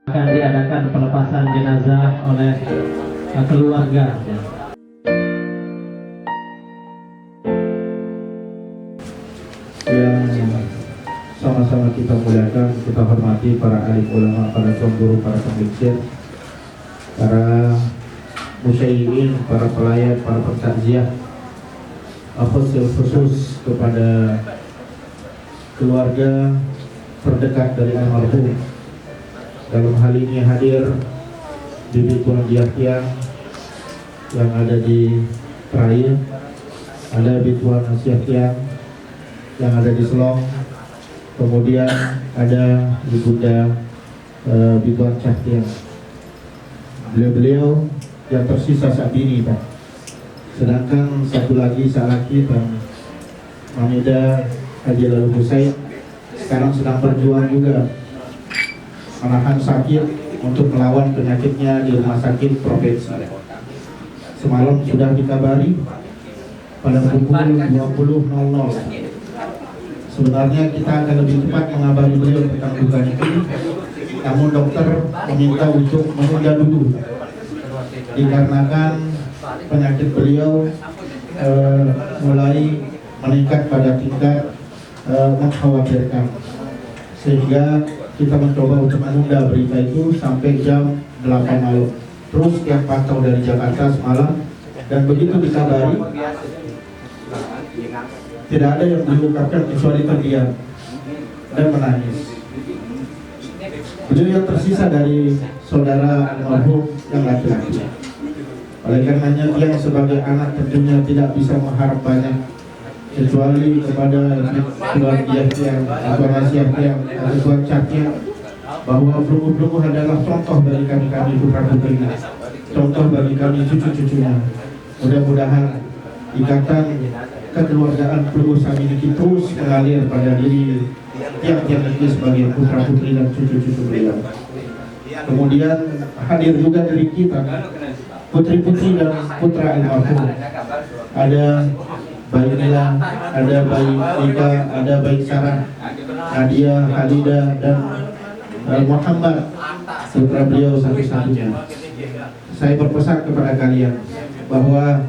Akan diadakan pelepasan jenazah oleh keluarga. Yang sama-sama kita muliakan, kita hormati para alim ulama, para tuan guru, para pemikir, para musyairin, para pelayan, para pentakziah, khusus kepada keluarga terdekat dari almarhum. Dalam hal ini hadir Bibi Tuan Diah yang ada di Praia, ada Bibi Tuan Asyah Tiang yang ada di Selong, kemudian ada Ibunda Bibi Tuan Cah Tiang. Beliau yang tersisa saat ini, Pak. Sedangkan satu lagi Pak Mamida Haji Lalu Husain sekarang sedang berjuang juga menahan sakit untuk melawan penyakitnya di rumah sakit provinsi. Semalam sudah dikabari pada pukul 20.00. Sebenarnya kita akan lebih cepat mengabari beliau tentang dugaan itu, namun dokter meminta untuk menunda dulu dikarenakan penyakit beliau mulai meningkat pada tingkat mengkhawatirkan, sehingga kita mencoba untuk menunda berita itu sampai jam 8 malam. Terus yang pantau dari Jakarta semalam, dan begitu dikabari tidak ada yang diungkapkan kecuali terdiam dan menangis. Beliau yang tersisa dari saudara almarhum yang laki-laki. Oleh karenanya dia sebagai anak tentunya tidak bisa mengharap banyak kecuali kepada keluarga yang informasi yang Tuan Cakya, bahwa Blungu-Blungu adalah contoh bagi kami putra-putrinya, contoh bagi kami cucu-cucunya. Mudah-mudahan ikatan kekeluargaan Blungu Samiliki terus mengalir pada diri tiap-tiap negeri sebagai putra-putri dan cucu-cucu beliau. Kemudian hadir juga dari kita putri-putri dan putra almarhum. Ada Bayi Nila, ada Bayi Ika, ada Bayi Sarah, Nadia, Halida, dan Muhammad, putra beliau satu-satunya. Saya berpesan kepada kalian, bahwa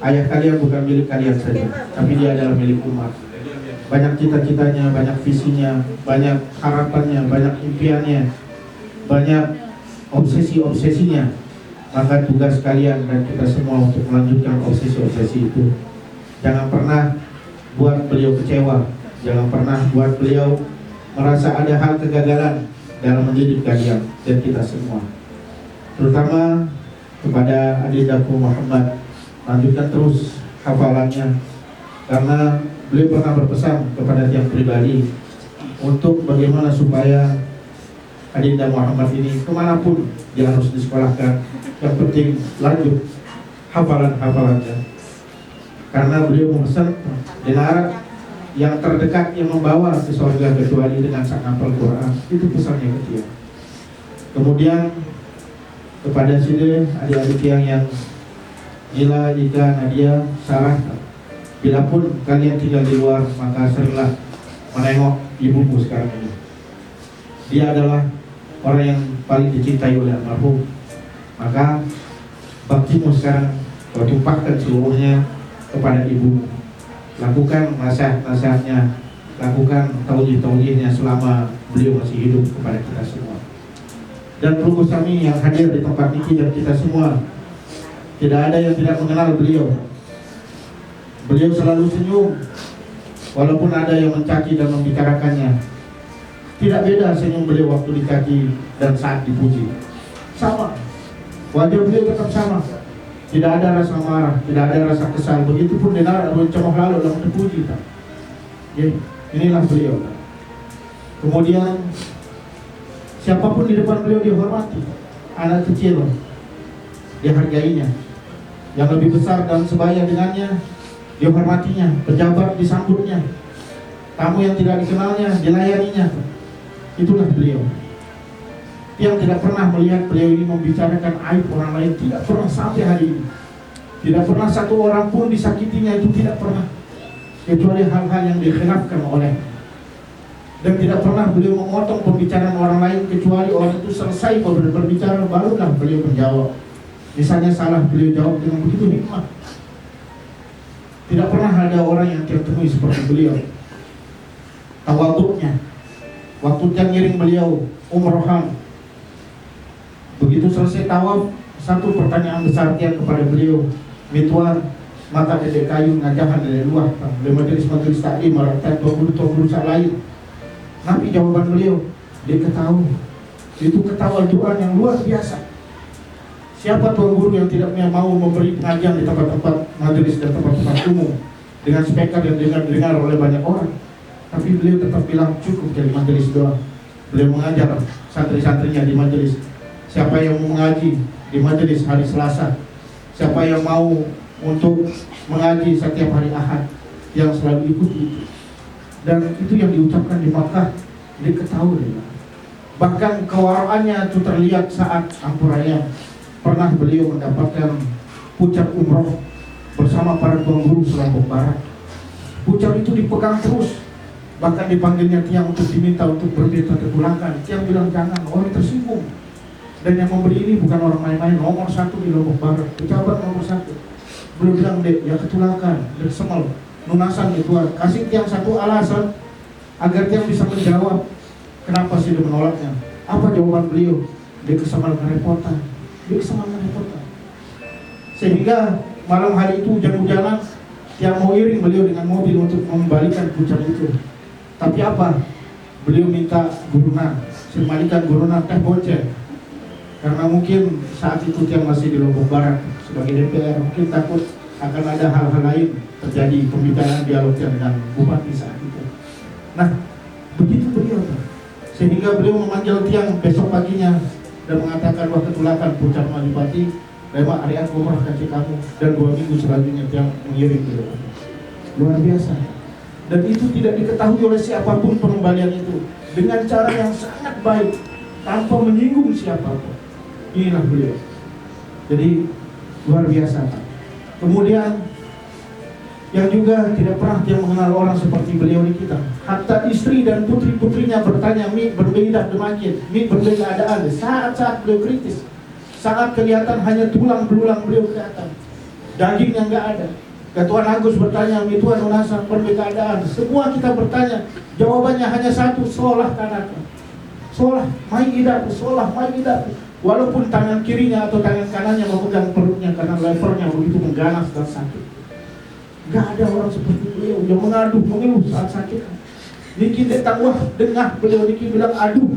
ayah kalian bukan milik kalian saja, tapi dia adalah milik umat. Banyak cita-citanya, banyak visinya, banyak harapannya, banyak impiannya, banyak obsesi-obsesinya. Maka tugas kalian dan kita semua untuk melanjutkan obsesi-obsesi itu. Jangan pernah buat beliau kecewa, jangan pernah buat beliau merasa ada hal kegagalan dalam mendidik kalian dan kita semua. Terutama kepada adindaku Muhammad, lanjutkan terus hafalannya, karena beliau pernah berpesan kepada tiap pribadi untuk bagaimana supaya adinda Muhammad ini kemanapun dia harus disekolahkan, yang penting lanjut hafalan-hafalannya. Karena beliau memesan dengar yang terdekat yang membawa ke surga kecuali dengan sang hafal Quran. Itu pesannya ke dia. Kemudian kepada sini adik-adik yang Nila, Ika, Nadia, Sarah, bila pun kalian tinggal di luar, maka seringlah menengok ibumu sekarang ini. Dia adalah orang yang paling dicintai oleh almarhum. Maka baktimu sekarang kau tumpahkan seluruhnya kepada ibu. Lakukan nasihat-nasihatnya, lakukan taujih-taujihnya selama beliau masih hidup kepada kita semua. Dan pelunggu kami yang hadir di tempat ini dan kita semua, tidak ada yang tidak mengenal beliau. Beliau selalu senyum, walaupun ada yang mencaci dan membicarakannya. Tidak beda senyum beliau waktu dicaci dan saat dipuji. Sama, wajah beliau tetap sama. Tidak ada rasa marah, tidak ada rasa kesal. Begitupun dengar cemoh lalu dalam terpuji. Inilah beliau. Kemudian siapapun di depan beliau dihormati. Anak kecil dihargainya, yang lebih besar dan sebaya dengannya dihormatinya, pejabat disambutnya, tamu yang tidak dikenalnya dilayaninya. Itulah beliau. Yang tidak pernah melihat beliau ini membicarakan aib orang lain, tidak pernah sampai hari ini. Tidak pernah satu orang pun disakitinya, itu tidak pernah, kecuali hal-hal yang dikhilafkan oleh. Dan tidak pernah beliau memotong pembicaraan orang lain, kecuali orang itu selesai berbicara barulah beliau menjawab. Misalnya salah, beliau jawab dengan begitu hikmah. Tidak pernah ada orang yang tertemui seperti beliau. Tawaduknya, waktu dia ngiring beliau umrohan, begitu selesai tawaf, satu pertanyaan besar dia kepada beliau, Mitwar, maka dedek kayu ngajahan dari luar, dari majelis-majelis taklim, meratat tombol lain. Tapi jawaban beliau, dia ketahui, itu ketawa doa yang luar biasa. Siapa tuan guru yang tidak mau memberi pengajian di tempat-tempat majelis dan tempat-tempat umum dengan speaker yang dengar oleh banyak orang? Tapi beliau tetap bilang cukup jadi majelis doa. Beliau mengajar santri-santrinya di majelis. Siapa yang mau mengaji di majelis hari Selasa, siapa yang mau untuk mengaji setiap hari Ahad, yang selalu ikut itu. Dan itu yang diucapkan di Makkah, diketahui. Bahkan kewaraannya itu terlihat saat Ampuraya. Pernah beliau mendapatkan pucat umroh bersama para tuan guru Lombok Barat. Pucat itu dipegang terus, bahkan dipanggilnya tiang untuk diminta untuk berbeda terpulangkan. Tiang bilang jangan, orang tersinggung. Dan yang memberi ini bukan orang main-main, nomor 1 di Lombok Barat, pejabat nomor 1. Belum bilang dek, ya ketulakan, dek semal, lunasan itu. Kasih tiang satu alasan agar tiang bisa menjawab kenapa sih dia menolaknya. Apa jawaban beliau? Dia kesemal kerepotan, dia kesemal kerepotan. Sehingga malam hari itu hujan-hujanan, tiang mau iring beliau dengan mobil untuk mengembalikan pucat itu. Tapi apa? Beliau minta gurunan, sirmalikan gurunan teh boceng. Karena mungkin saat itu dia masih di Lombok Barat sebagai DPR, mungkin takut akan ada hal-hal lain terjadi pembicaraan dialognya dengan bupati saat itu. Nah, begitu beliau, sehingga beliau memanggil tiang besok paginya dan mengatakan wah ketulakan pucat Bupati, lewat area umrah kasih kamu, dan 2 minggu selanjutnya tiang mengiring beliau. Luar biasa. Dan itu tidak diketahui oleh siapapun pengembalian itu, dengan cara yang sangat baik tanpa menyinggung siapapun. Inilah beliau. Jadi luar biasa. Kemudian yang juga tidak pernah dia mengenal orang seperti beliau ini kita. Hatta istri dan putri-putrinya bertanya, Mi berbeda demakin, Mi berbeda keadaan. Saat-saat beliau kritis, sangat kelihatan hanya tulang belulang beliau kelihatan. dagingnya nggak ada. Ketua Agus bertanya, Mituan Unasa, keadaan. Semua kita bertanya, jawabannya hanya satu, sholah kanaka. Sholah, mai idaku, sholah, mai idaku. Walaupun tangan kirinya atau tangan kanannya memegang perutnya karena levernya begitu mengganas dan sakit. Gak ada orang seperti beliau yang mengadu, mengeluh saat sakit. Niki detawah dengah beliau niki bilang aduh.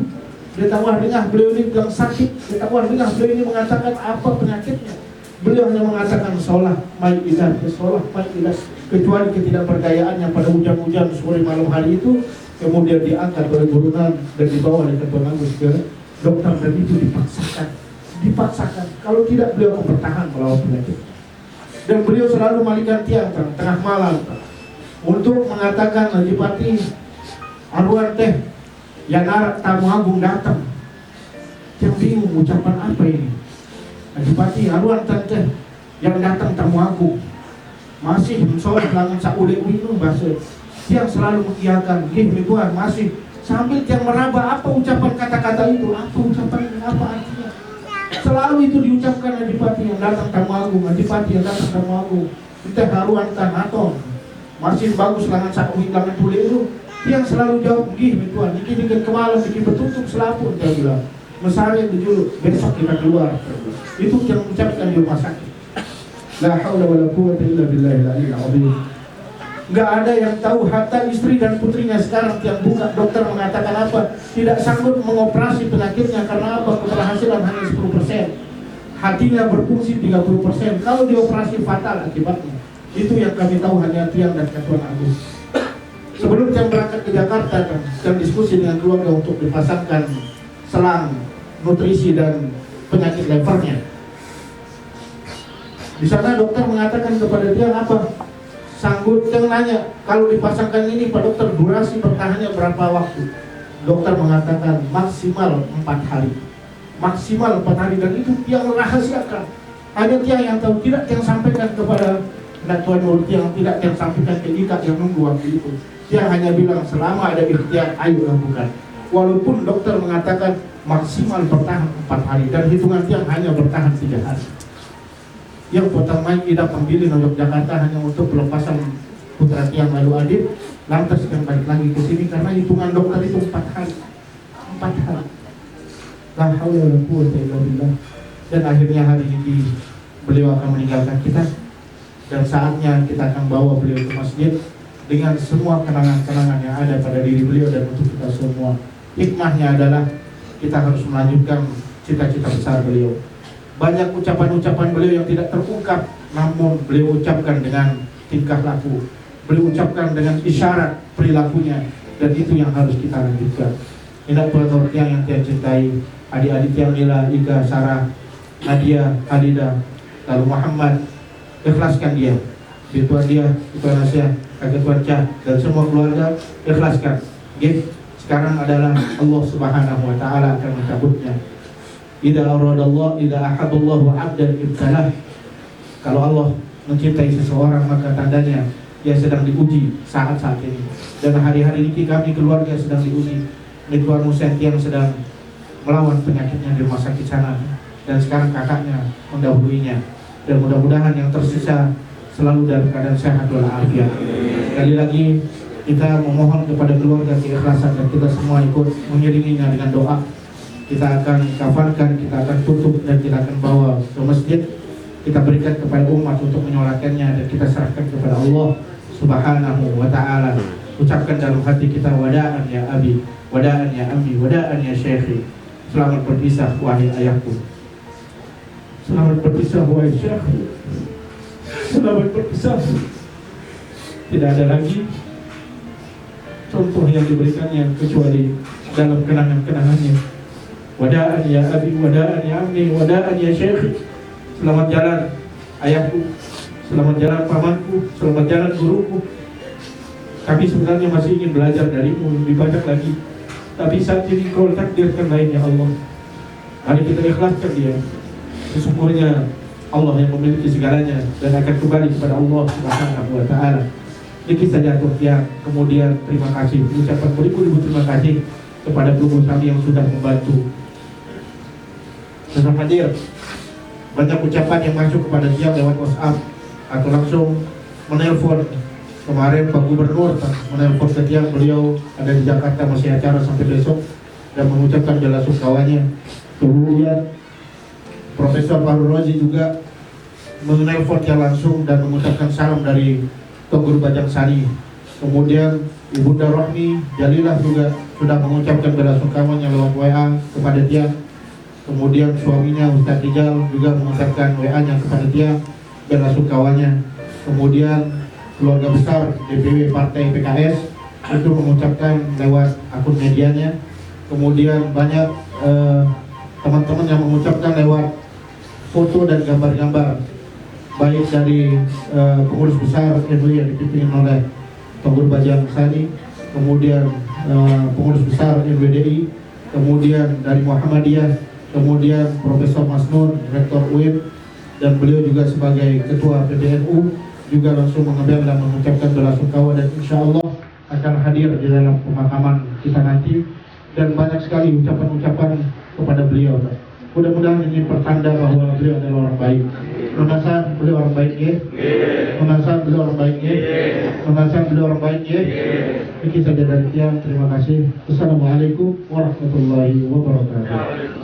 Detawah dengah beliau ini bilang sakit. Detawah dengah beliau ini mengatakan apa penyakitnya. Beliau hanya mengatakan sholah, mai idah, sholah, mai idah. Kecuali ketidakperdayaannya pada hujan-hujan sore malam hari itu, kemudian diangkat oleh gurunan dan dibawa oleh Ketua Agus ke dokter, dan itu dipaksakan. Kalau tidak beliau akan bertahan melawan penyakit. Dan beliau selalu malikan tiang tengah malam untuk mengatakan, Adipati aruan teh yang tamu agung datang. Yang bingung ucapan apa ini? Adipati aruan teh yang datang tamu agung masih sholat langan saule minum bahasa. Tiang selalu mengiyakan, gih Tuhan masih, sambil tiang meraba apa ucapan kata-kata itu, apa ucapan, apa artinya. Selalu itu diucapkan, Adipati yang datang tamu agung, Adipati yang datang tamu agung. Kita haruan atau masih bagus langan saule langan tule itu. Tiang selalu jawab, gih Tuhan, bikin kemalam, bikin betutup selapun, dia bilang. Mesari dulu, besok kita keluar. Itu yang ucapkan di rumah sakit. La haula wala quwwata illa billahil aliyyil azim. Gak ada yang tahu, hatta istri dan putrinya sekarang yang buka, dokter mengatakan apa? Tidak sanggup mengoperasi penyakitnya karena apa? Keberhasilan hanya 10%. Hatinya berfungsi 30%. Kalau dioperasi fatal akibatnya. Itu yang kami tahu hanya Tiang dan Ketua Agus. Sebelum Tiang berangkat ke Jakarta, Tiang diskusi dengan keluarga untuk dipasangkan selang nutrisi dan penyakit levernya. Di sana dokter mengatakan kepada Tiang apa? Sanggup, Tiang nanya, kalau dipasangkan ini Pak Dokter durasi bertahannya berapa waktu? Dokter mengatakan maksimal 4 hari. Maksimal 4 hari, dan itu Tiang rahasiakan. Hanya Tiang yang tahu, tidak Tiang sampaikan kepada Tuan Nur, Tiang tidak Tiang sampaikan ke Ika yang nunggu waktu itu. Tiang hanya bilang selama ada ikhtiar, ayo lakukan. Walaupun dokter mengatakan maksimal bertahan 4 hari, dan hitungan Tiang hanya bertahan 3 hari. Yang pertama kita memilih Yogyakarta hanya untuk pelepasan putra Tiang lalu Adit, lantas yang balik lagi ke sini karena hitungan dokter itu 4 hari. 4 hari. La haula wala quwwata illa billah. Dan akhirnya hari ini beliau akan meninggalkan kita, dan saatnya kita akan bawa beliau ke masjid dengan semua kenangan-kenangan yang ada pada diri beliau dan untuk kita semua. Hikmahnya adalah kita harus melanjutkan cita-cita besar beliau. Banyak ucapan-ucapan beliau yang tidak terungkap, namun beliau ucapkan dengan tingkah laku, beliau ucapkan dengan isyarat perilakunya, dan itu yang harus kita lanjutkan. Ingat Tuan yang Tiang cintai, adik-adik Tiang Lila, Ika, Sarah, Nadia, Halida, lalu Muhammad, ikhlaskan dia, Tuan dia, Tuan Asia, kakek Tuan Cah, dan semua keluarga, ikhlaskan. Sekarang adalah Allah Subhanahu wa Ta'ala akan mencabutnya. Idza aradallah, idza ahadallahu 'abdan ibtalah. Kalau Allah mencintai seseorang, maka tandanya dia sedang diuji saat-saat ini. Dan hari-hari ini kami keluarga sedang diuji. Tuan Musa yang sedang melawan penyakitnya di rumah sakit sana, dan sekarang kakaknya mendahuluinya. Dan mudah-mudahan yang tersisa selalu dalam keadaan sehat walafiat. Sekali lagi kita memohon kepada keluarga keikhlasan, dan kita semua ikut mengiringinya dengan doa. Kita akan kafankan, kita akan tutup, dan kita akan bawa ke masjid. Kita berikan kepada umat untuk menyolatkannya, dan kita serahkan kepada Allah Subhanahu wa Ta'ala. Ucapkan dalam hati kita, wada'an ya abi, wada'an ya ammi, wada'an ya syekhi. Selamat berpisah wahai ayahku. Selamat berpisah wahai syekhi. Selamat berpisah. Tidak ada lagi contoh yang diberikannya kecuali dalam kenangan-kenangannya. Wada'an ya abi, wada'an ya ammi, wada'an ya syekhi. Selamat jalan ayahku, selamat jalan pamanku, selamat jalan guruku. Kami sebenarnya masih ingin belajar darimu lebih banyak lagi, tapi saat ini kau takdirkan lain ya Allah. Mari kita ikhlaskan dia. Sesungguhnya Allah yang memiliki segalanya, dan akan kembali kepada Allah Subhanahu wa Ta'ala. Ini saja Tiang. Kemudian terima kasih, ucapan beribu-ribu terima kasih kepada guru kami yang sudah membantu. Sudah hadir banyak ucapan yang masuk kepada Tiang lewat WhatsApp. atau langsung menelpon. Kemarin Pak Gubernur menelpon ketika beliau ada di Jakarta masih acara sampai besok dan mengucapkan bela sungkawanya. Kemudian Profesor Fahru Razi juga menelponnya langsung dan mengucapkan salam dari Tenggur Bajang Sari. Kemudian Ibunda Rohmi Jalilah juga sudah mengucapkan bela sungkawanya lewat WA kepada dia. Kemudian suaminya Ustadz Rijal juga mengucapkan WA-nya kepada dia bela sungkawanya. Kemudian keluarga besar DPW Partai PKS itu mengucapkan lewat akun medianya. Kemudian banyak teman-teman yang mengucapkan lewat foto dan gambar-gambar, baik dari pengurus besar MUI yang dipimpin oleh Tenggur Bajang Sari, kemudian pengurus besar NWDI, kemudian dari Muhammadiyah, kemudian Profesor Masnun, Rektor UIN, dan beliau juga sebagai Ketua PBNU juga langsung mengambil dan mengucapkan bela sungkawa, dan insya Allah akan hadir di dalam pemakaman kita nanti, dan banyak sekali ucapan-ucapan kepada beliau. Mudah-mudahan ini pertanda bahwa beliau adalah orang baik. Menasan beliau orang baik ya. Menasan beliau orang baik ya. Menasan beliau orang baik ya. Ini saja dari dia. Terima kasih. Assalamualaikum warahmatullahi wabarakatuh.